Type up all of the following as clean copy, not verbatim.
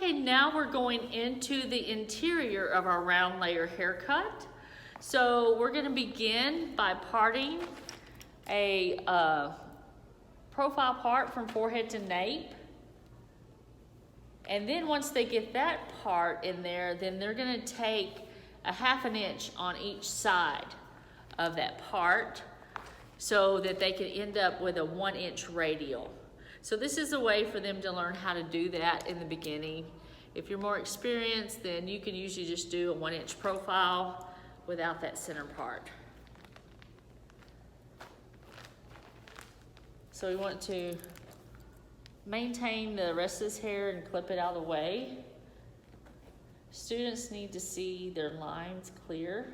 Okay, now we're going into the interior of our round layer haircut. So we're gonna begin by parting a profile part from forehead to nape. And then once they get that part in there, then they're gonna take a 1/2 inch on each side of that part so that they can end up with a 1 inch radial. So this is a way for them to learn how to do that in the beginning. If you're more experienced, then you can usually just do a 1 inch profile without that center part. So we want to maintain the rest of this hair and clip it out of the way. Students need to see their lines clear.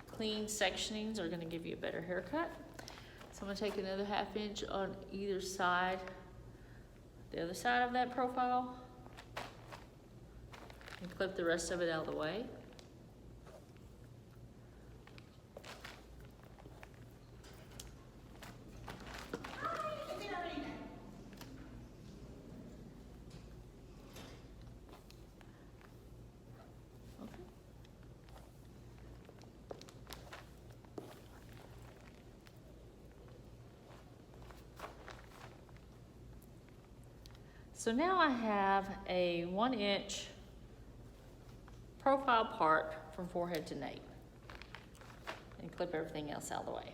Clean sectionings are going to give you a better haircut. So I'm going to take another 1/2 inch on either side, the other side of that profile, and clip the rest of it out of the way. So now I have a 1 inch profile part from forehead to nape, and clip everything else out of the way.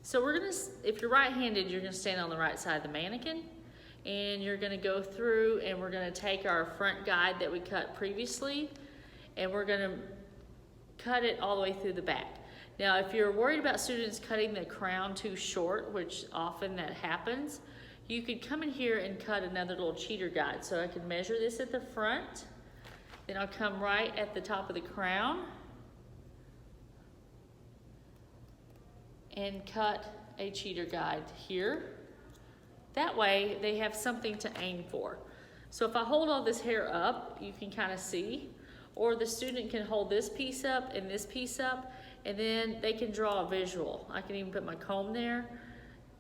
So we're gonna, if you're right-handed, you're gonna stand on the right side of the mannequin, and you're gonna go through and we're gonna take our front guide that we cut previously, and we're gonna cut it all the way through the back. Now, if you're worried about students cutting the crown too short, which often that happens, you could come in here and cut another little cheater guide. So I can measure this at the front, then I'll come right at the top of the crown and cut a cheater guide here. That way they have something to aim for. So if I hold all this hair up, you can kind of see, or the student can hold this piece up and this piece up, and then they can draw a visual. I can even put my comb there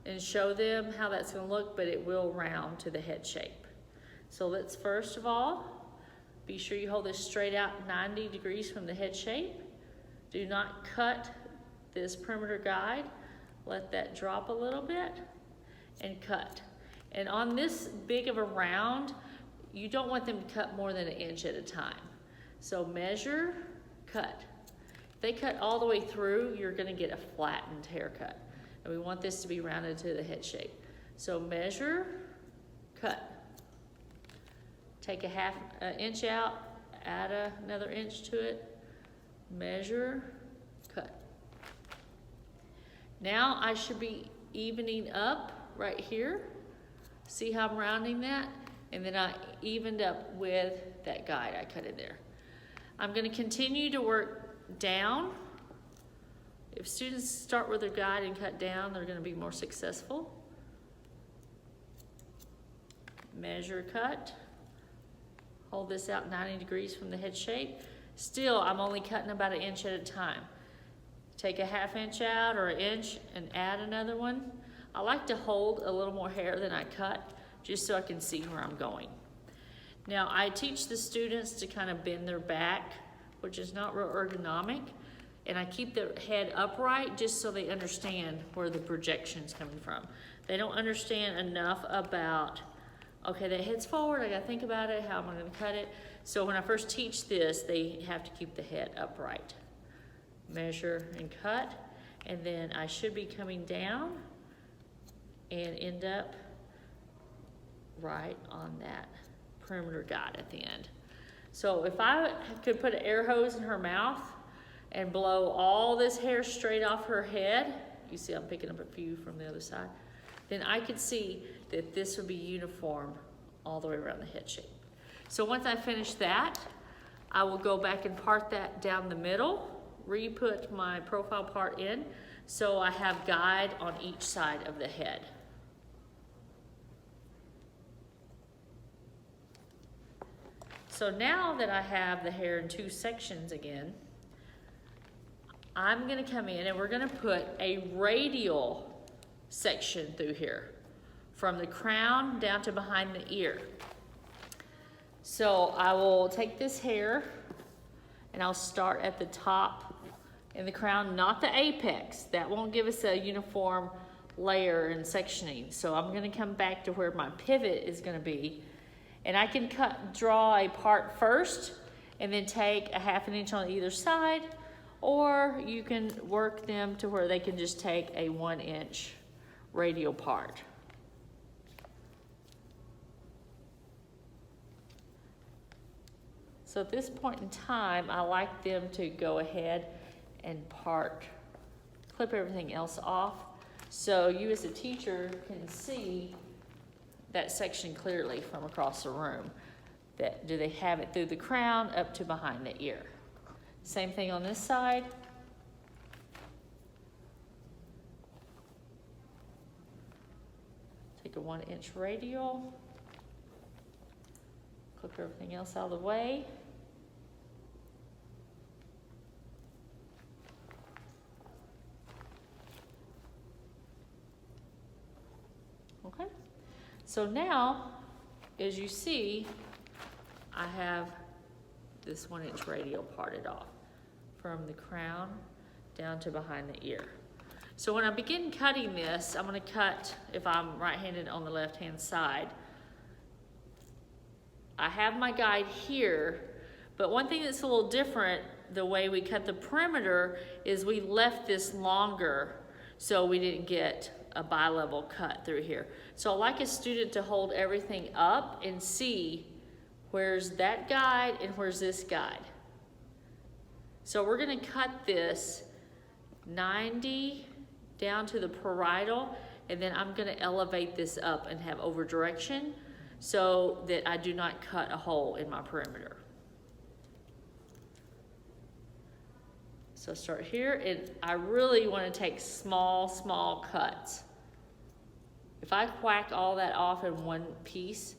and show them how that's gonna look, but it will round to the head shape. So let's first of all, be sure you hold this straight out 90 degrees from the head shape. Do not cut this perimeter guide. Let that drop a little bit and cut. And on this big of a round, you don't want them to cut more than 1 inch at a time. So measure, cut. If they cut all the way through, you're gonna get a flattened haircut. And we want this to be rounded to the head shape. So measure, cut. Take a 1/2 inch out, add another inch to it, measure, cut. Now I should be evening up right here. See how I'm rounding that? And then I evened up with that guide I cut in there. I'm gonna continue to work down. If students start with their guide and cut down, they're gonna be more successful. Measure, cut. Hold this out 90 degrees from the head shape. Still, I'm only cutting about 1 inch at a time. Take a 1/2 inch out or 1 inch and add another one. I like to hold a little more hair than I cut, just so I can see where I'm going. Now, I teach the students to kind of bend their back, which is not real ergonomic, and I keep their head upright just so they understand where the projection's coming from. They don't understand enough about, okay, the head's forward, I gotta think about it, how am I gonna cut it? So when I first teach this, they have to keep the head upright. Measure and cut, and then I should be coming down and end up right on that perimeter guide at the end. So if I could put an air hose in her mouth and blow all this hair straight off her head, you see I'm picking up a few from the other side, then I could see that this would be uniform all the way around the head shape. So once I finish that, I will go back and part that down the middle, re-put my profile part in, so I have guide on each side of the head. So now that I have the hair in 2 sections again, I'm gonna come in and we're gonna put a radial section through here, from the crown down to behind the ear. So I will take this hair and I'll start at the top in the crown, not the apex. That won't give us a uniform layer and sectioning. So I'm gonna come back to where my pivot is gonna be. And I can draw a part first and then take a 1/2 inch on either side, or you can work them to where they can just take a 1 inch radial part. So at this point in time, I like them to go ahead and clip everything else off, so you as a teacher can see that section clearly from across the room. Do they have it through the crown up to behind the ear? Same thing on this side. Take a 1 inch radial, clip everything else out of the way. Okay, so now, as you see, I have this 1 inch radial parted off from the crown down to behind the ear. So when I begin cutting this, I'm going to cut, if I'm right-handed, on the left-hand side. I have my guide here, but one thing that's a little different, the way we cut the perimeter, is we left this longer so we didn't get a bi-level cut through here. So I like a student to hold everything up and see where's that guide and where's this guide. So we're gonna cut this 90 down to the parietal, and then I'm gonna elevate this up and have over direction so that I do not cut a hole in my perimeter. So start here, and I really want to take small cuts. If I whack all that off in one piece,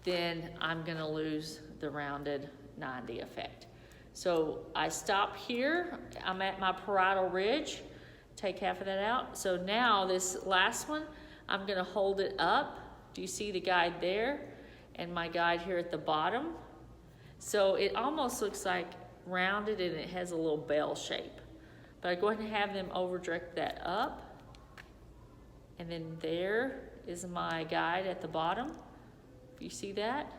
then I'm going to lose the rounded 90 effect. So I stop here, I'm at my parietal ridge, take half of that out. So now this last one, I'm going to hold it up. Do you see the guide there? And my guide here at the bottom. So it almost looks like rounded, and it has a little bell shape. But I go ahead and have them over direct that up. And then there is my guide at the bottom. You see that?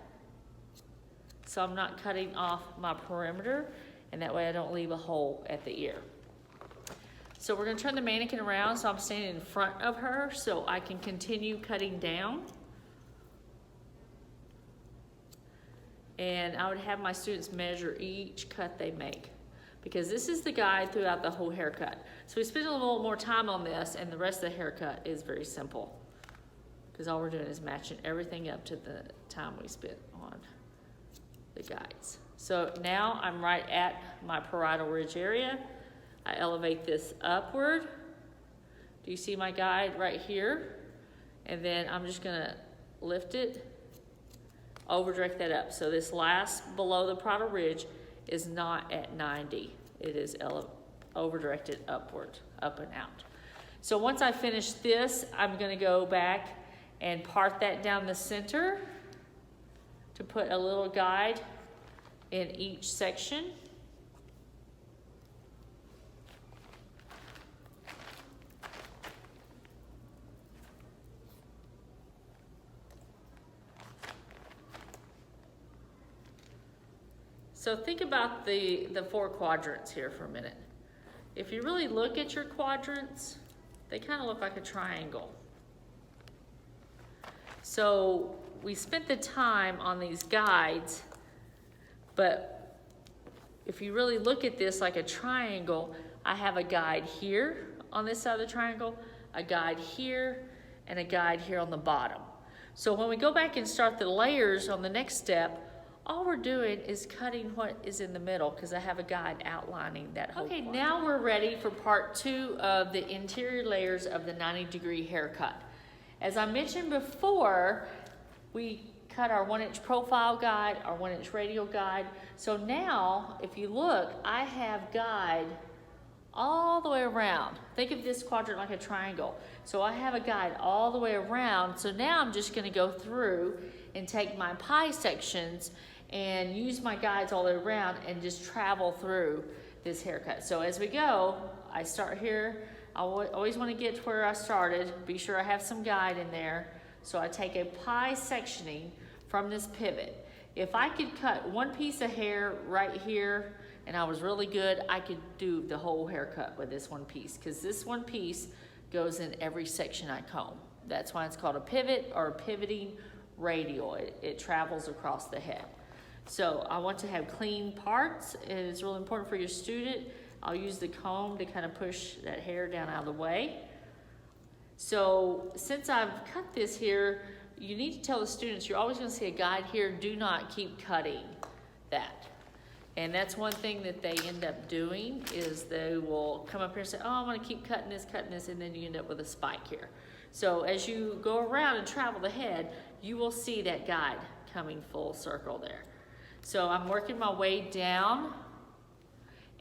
So I'm not cutting off my perimeter, and that way I don't leave a hole at the ear. So we're gonna turn the mannequin around so I'm standing in front of her so I can continue cutting down. And I would have my students measure each cut they make, because this is the guide throughout the whole haircut. So we spend a little more time on this, and the rest of the haircut is very simple, because all we're doing is matching everything up to the time we spent on the guides. So now I'm right at my parietal ridge area. I elevate this upward. Do you see my guide right here? And then I'm just gonna lift it, over direct that up. So this last below the parietal ridge is not at 90. It is over directed upward, up and out. So once I finish this, I'm gonna go back and part that down the center to put a little guide in each section. So think about the 4 quadrants here for a minute. If you really look at your quadrants, they kind of look like a triangle. So we spent the time on these guides, but if you really look at this like a triangle, I have a guide here on this side of the triangle, a guide here, and a guide here on the bottom. So when we go back and start the layers on the next step, all we're doing is cutting what is in the middle, because I have a guide outlining that whole quadrant. Now we're ready for part 2 of the interior layers of the 90-degree haircut. As I mentioned before, we cut our 1-inch profile guide, our 1-inch radial guide. So now, if you look, I have guide all the way around. Think of this quadrant like a triangle. So I have a guide all the way around. So now I'm just gonna go through and take my pie sections and use my guides all the way around and just travel through this haircut. So as we go, I start here. I always wanna get to where I started. Be sure I have some guide in there. So I take a pie sectioning from this pivot. If I could cut one piece of hair right here and I was really good, I could do the whole haircut with this one piece, because this one piece goes in every section I comb. That's why it's called a pivot or a pivoting radial. It travels across the head. So I want to have clean parts. It is really important for your student. I'll use the comb to kind of push that hair down out of the way. So since I've cut this here, you need to tell the students, you're always going to see a guide here, do not keep cutting that. And that's one thing that they end up doing, is they will come up here and say, oh, I'm going to keep cutting this, and then you end up with a spike here. So as you go around and travel the head, you will see that guide coming full circle there. So I'm working my way down,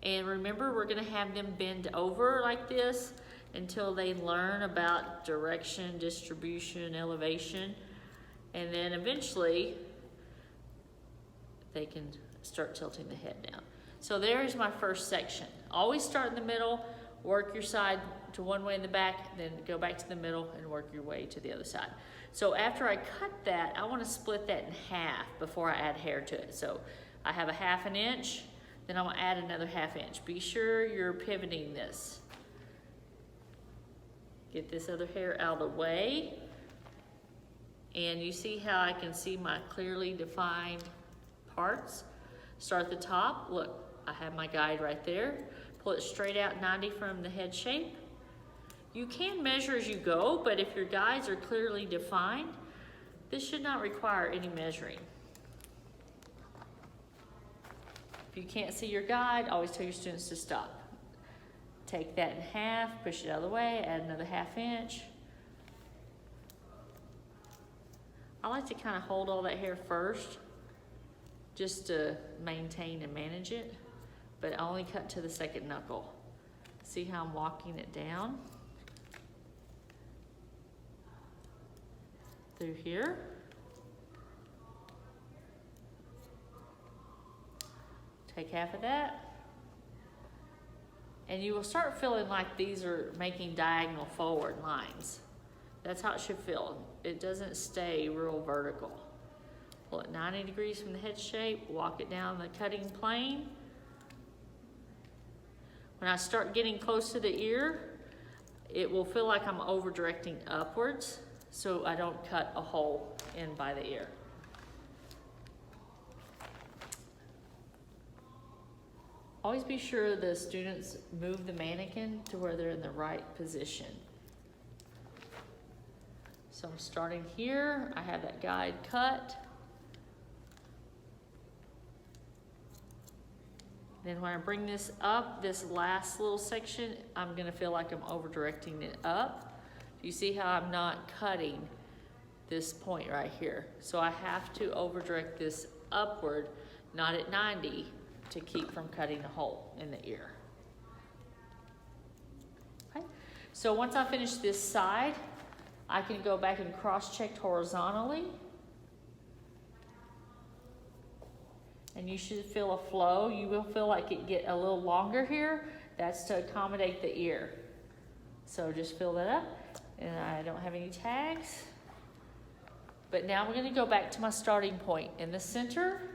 and remember, we're going to have them bend over like this until they learn about direction, distribution, elevation, and then eventually they can start tilting the head down. So there's my first section. Always start in the middle, work your side to one way in the back, then go back to the middle and work your way to the other side. So after I cut that, I want to split that in half before I add hair to it. So I have a 1/2 inch, then I'm going to add another 1/2 inch. Be sure you're pivoting this. Get this other hair out of the way. And you see how I can see my clearly defined parts? Start at the top. Look, I have my guide right there. Pull it straight out 90 from the head shape. You can measure as you go, but if your guides are clearly defined, this should not require any measuring. If you can't see your guide, always tell your students to stop. Take that in half, push it out of the way, add another 1/2 inch. I like to kind of hold all that hair first, just to maintain and manage it, but I only cut to the second knuckle. See how I'm walking it down through here. Take half of that. And you will start feeling like these are making diagonal forward lines. That's how it should feel. It doesn't stay real vertical. Pull it 90 degrees from the head shape, walk it down the cutting plane. When I start getting close to the ear, it will feel like I'm over directing upwards, so I don't cut a hole in by the ear. Always be sure the students move the mannequin to where they're in the right position. So I'm starting here, I have that guide cut. Then when I bring this up, this last little section, I'm gonna feel like I'm over directing it up. You see how I'm not cutting this point right here. So I have to over direct this upward, not at 90, to keep from cutting a hole in the ear. Okay. So once I finish this side, I can go back and cross-check horizontally. And you should feel a flow. You will feel like it get a little longer here. That's to accommodate the ear. So just fill that up. And I don't have any tags. But now we're gonna go back to my starting point in the center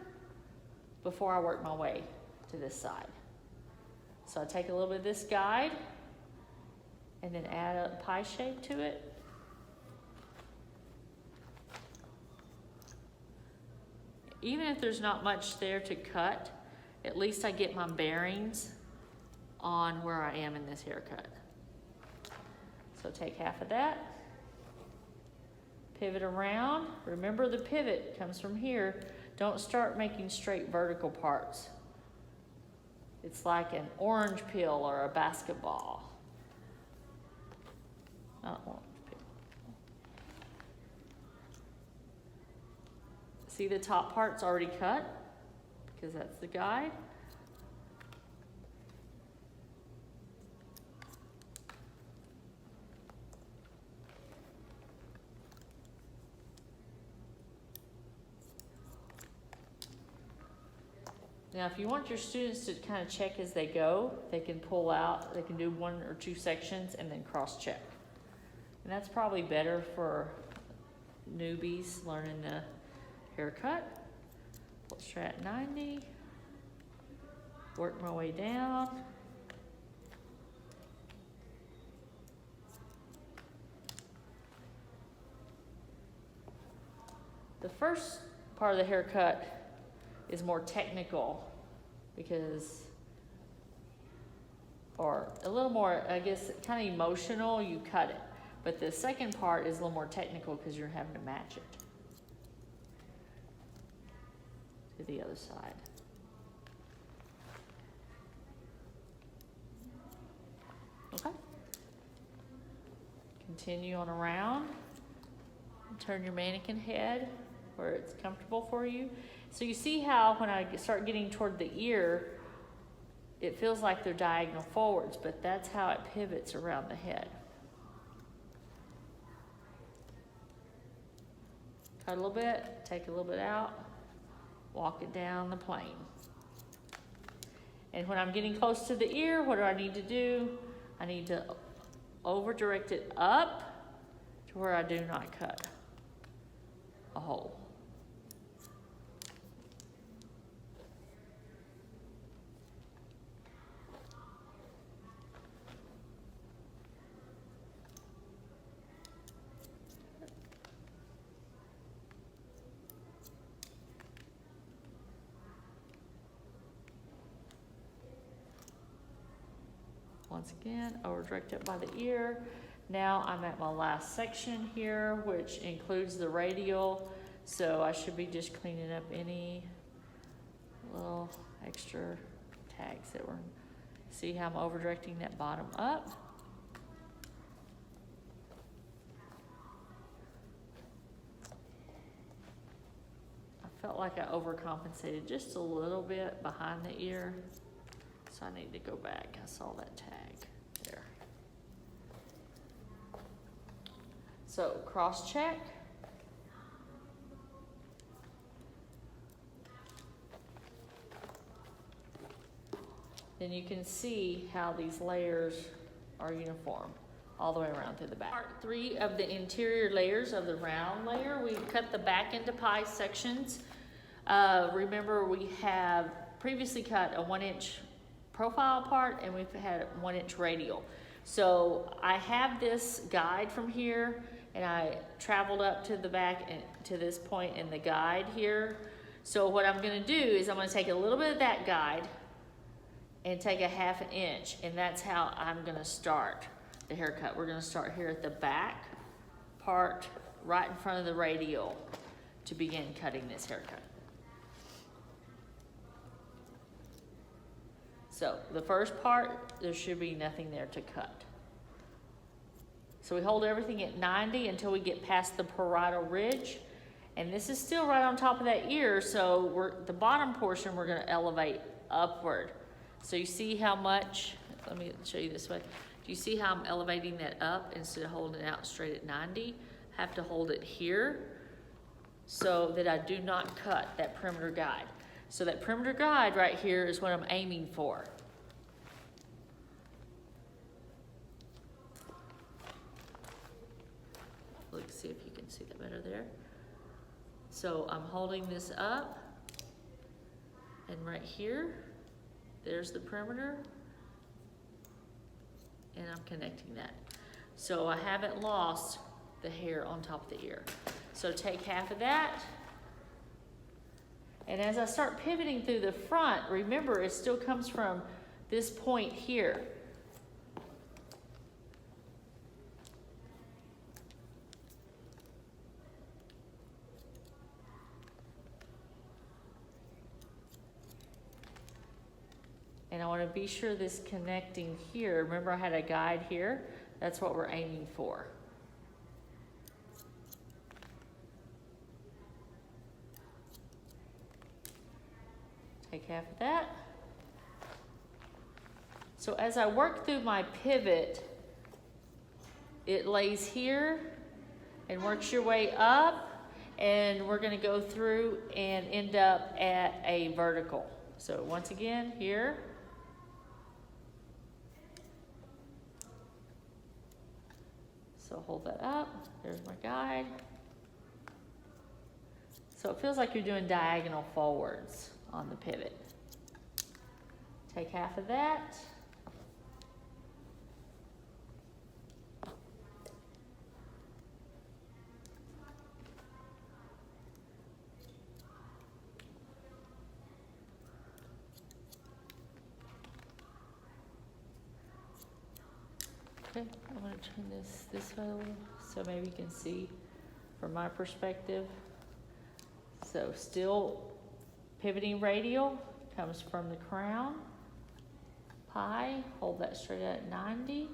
before I work my way to this side. So I take a little bit of this guide and then add a pie shape to it. Even if there's not much there to cut, at least I get my bearings on where I am in this haircut. So take half of that, pivot around. Remember, the pivot comes from here. Don't start making straight vertical parts. It's like an orange peel or a basketball. Not orange peel. See, the top part's already cut because that's the guide. Now, if you want your students to kind of check as they go, they can pull out, they can do 1 or 2 sections and then cross-check. And that's probably better for newbies learning the haircut. Let's try at 90. Work my way down. The first part of the haircut is more technical because, or a little more, I guess, kind of emotional, you cut it. But the second part is a little more technical because you're having to match it to the other side. Okay. Continue on around. Turn your mannequin head where it's comfortable for you. So you see how when I start getting toward the ear, it feels like they're diagonal forwards, but that's how it pivots around the head. Cut a little bit, take a little bit out, walk it down the plane. And when I'm getting close to the ear, what do I need to do? I need to over direct it up to where I do not cut a hole. Once again, over direct it by the ear. Now I'm at my last section here, which includes the radial. So I should be just cleaning up any little extra tags that were, see how I'm over directing that bottom up. I felt like I overcompensated just a little bit behind the ear. So I need to go back. I saw that tag there. So cross check. Then you can see how these layers are uniform all the way around through the back. Part 3 of the interior layers of the round layer, we cut the back into pie sections. Remember, we have previously cut a 1-inch profile part and we've had 1-inch radial. So I have this guide from here and I traveled up to the back and to this point in the guide here. So what I'm gonna do is I'm gonna take a little bit of that guide and take a 1/2 inch, and that's how I'm gonna start the haircut. We're gonna start here at the back part right in front of the radial to begin cutting this haircut. So the first part, there should be nothing there to cut. So we hold everything at 90 until we get past the parietal ridge. And this is still right on top of that ear, so the bottom portion we're gonna elevate upward. So you see how much, let me show you this way. Do you see how I'm elevating that up instead of holding it out straight at 90? I have to hold it here so that I do not cut that perimeter guide. So that perimeter guide right here is what I'm aiming for. Let's see if you can see that better there. So I'm holding this up, and right here, there's the perimeter, and I'm connecting that. So I haven't lost the hair on top of the ear. So take 1/2 of that. And as I start pivoting through the front, remember it still comes from this point here. And I want to be sure this connecting here, remember I had a guide here? That's what we're aiming for. Take 1/2 of that. So as I work through my pivot, it lays here and works your way up, and we're going to go through and end up at a vertical. So once again, here. So hold that up, there's my guide. So it feels like you're doing diagonal forwards on the pivot. Take half of that. Okay, I'm going to turn this way a little so maybe you can see from my perspective. So still pivoting radial comes from the crown. Pi, hold that straight at 90.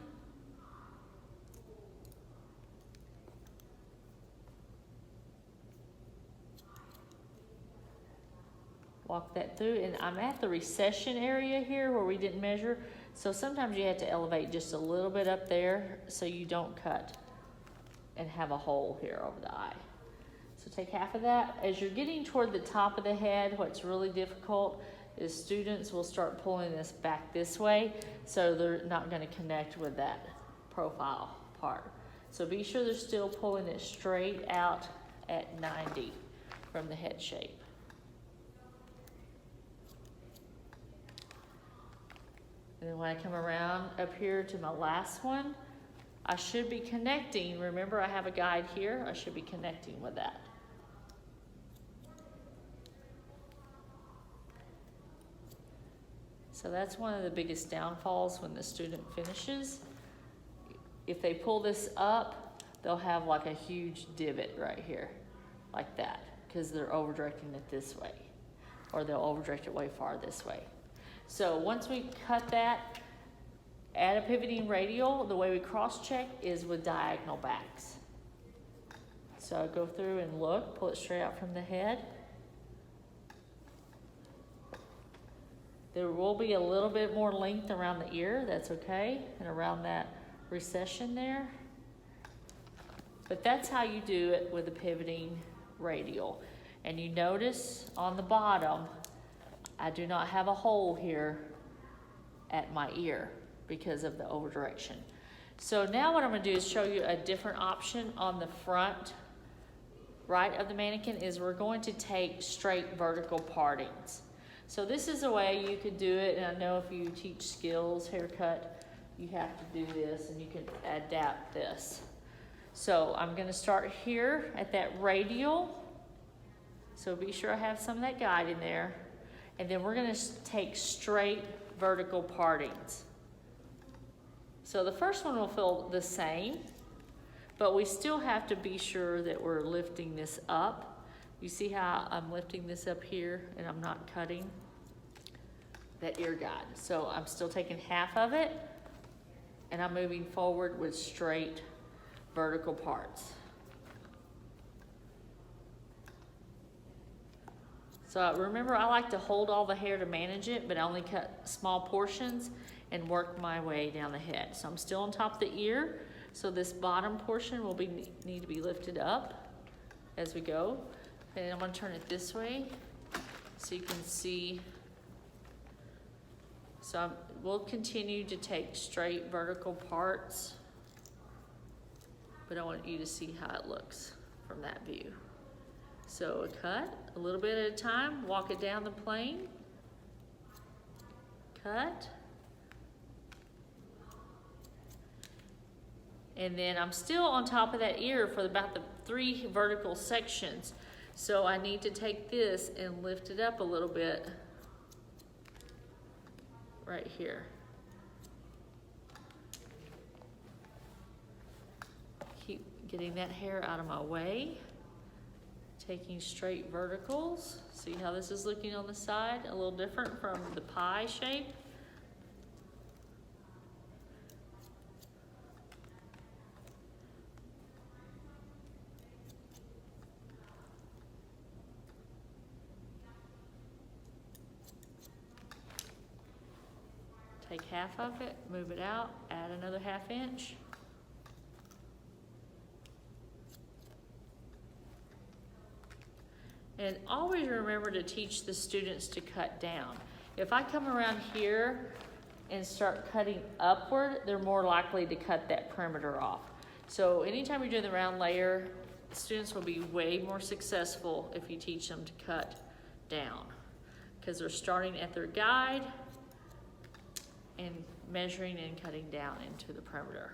Walk that through, and I'm at the recession area here where we didn't measure. So sometimes you have to elevate just a little bit up there so you don't cut and have a hole here over the eye. So take half of that. As you're getting toward the top of the head, what's really difficult is students will start pulling this back this way, so they're not going to connect with that profile part. So be sure they're still pulling it straight out at 90 from the head shape. And then when I come around up here to my last one, I should be connecting. Remember, I have a guide here. I should be connecting with that. So that's one of the biggest downfalls when the student finishes. If they pull this up, they'll have like a huge divot right here, like that, because they're over directing it this way, or they'll over direct it way far this way. So once we cut that, add a pivoting radial, the way we cross-check is with diagonal backs. So I go through and look, pull it straight out from the head. There will be a little bit more length around the ear, that's okay, and around that recession there. But that's how you do it with a pivoting radial. And you notice on the bottom, I do not have a hole here at my ear because of the over direction. So now what I'm going to do is show you a different option on the front right of the mannequin. Is we're going to take straight vertical partings. So this is a way you could do it, and I know if you teach skills haircut, you have to do this and you can adapt this. So I'm going to start here at that radial. So be sure I have some of that guide in there. And then we're going to take straight vertical partings. So the first one will feel the same, but we still have to be sure that we're lifting this up. You see how I'm lifting this up here and I'm not cutting that ear guide. So I'm still taking half of it and I'm moving forward with straight vertical parts. So remember, I like to hold all the hair to manage it, but I only cut small portions and work my way down the head. So I'm still on top of the ear. So this bottom portion will need to be lifted up as we go. And I'm going to turn it this way so you can see. So we'll continue to take straight vertical parts, but I want you to see how it looks from that view. So a cut, a little bit at a time, walk it down the plane, cut, and then I'm still on top of that ear for about the 3 vertical sections. So I need to take this and lift it up a little bit right here. Keep getting that hair out of my way. Taking straight verticals. See how this is looking on the side? A little different from the pie shape. Take half of it, move it out, add another ½ inch. And always remember to teach the students to cut down. If I come around here and start cutting upward, they're more likely to cut that perimeter off. So anytime you're doing the round layer, students will be way more successful if you teach them to cut down, because they're starting at their guide and measuring and cutting down into the perimeter.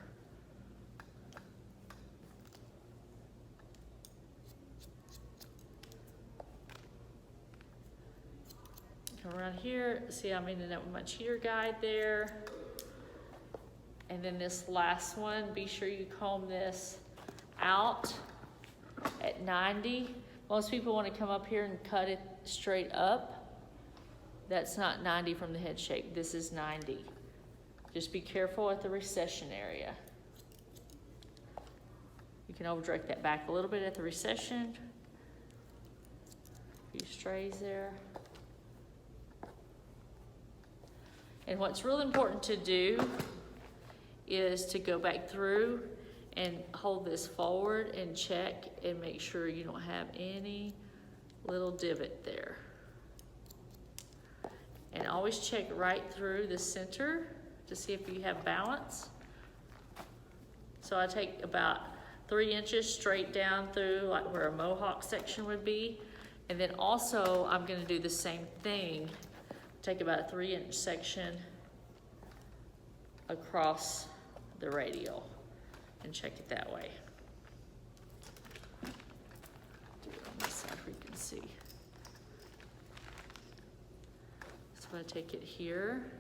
Come around here, see I'm ending up with my cheater guide there. And then this last one, be sure you comb this out at 90. Most people want to come up here and cut it straight up. That's not 90 from the head shape, this is 90. Just be careful at the recession area. You can over direct that back a little bit at the recession. A few strays there. And what's really important to do is to go back through and hold this forward and check and make sure you don't have any little divot there. And always check right through the center to see if you have balance. So I take about 3 inches straight down through, like where a mohawk section would be. And then also I'm gonna do the same thing. Take about a 3-inch section across the radial and check it that way. Do it on this side where you can see. So I take it here.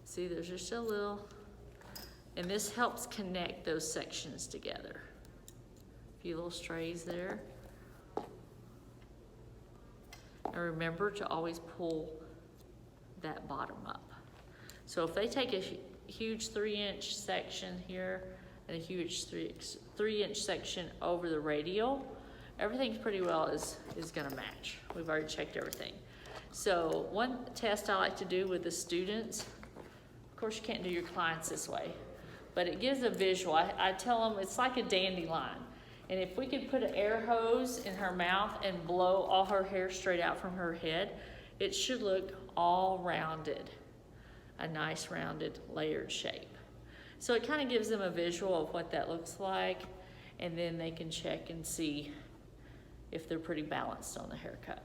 See, there's just a little, and this helps connect those sections together. A few little strays there. And remember to always pull that bottom up. So if they take a huge 3-inch section here and a huge 3-inch section over the radial, everything pretty well is gonna match. We've already checked everything. So one test I like to do with the students, of course you can't do your clients this way, but it gives a visual. I tell them it's like a dandelion. And if we could put an air hose in her mouth and blow all her hair straight out from her head, it should look all rounded, a nice rounded layered shape. So it kind of gives them a visual of what that looks like, and then they can check and see if they're pretty balanced on the haircut.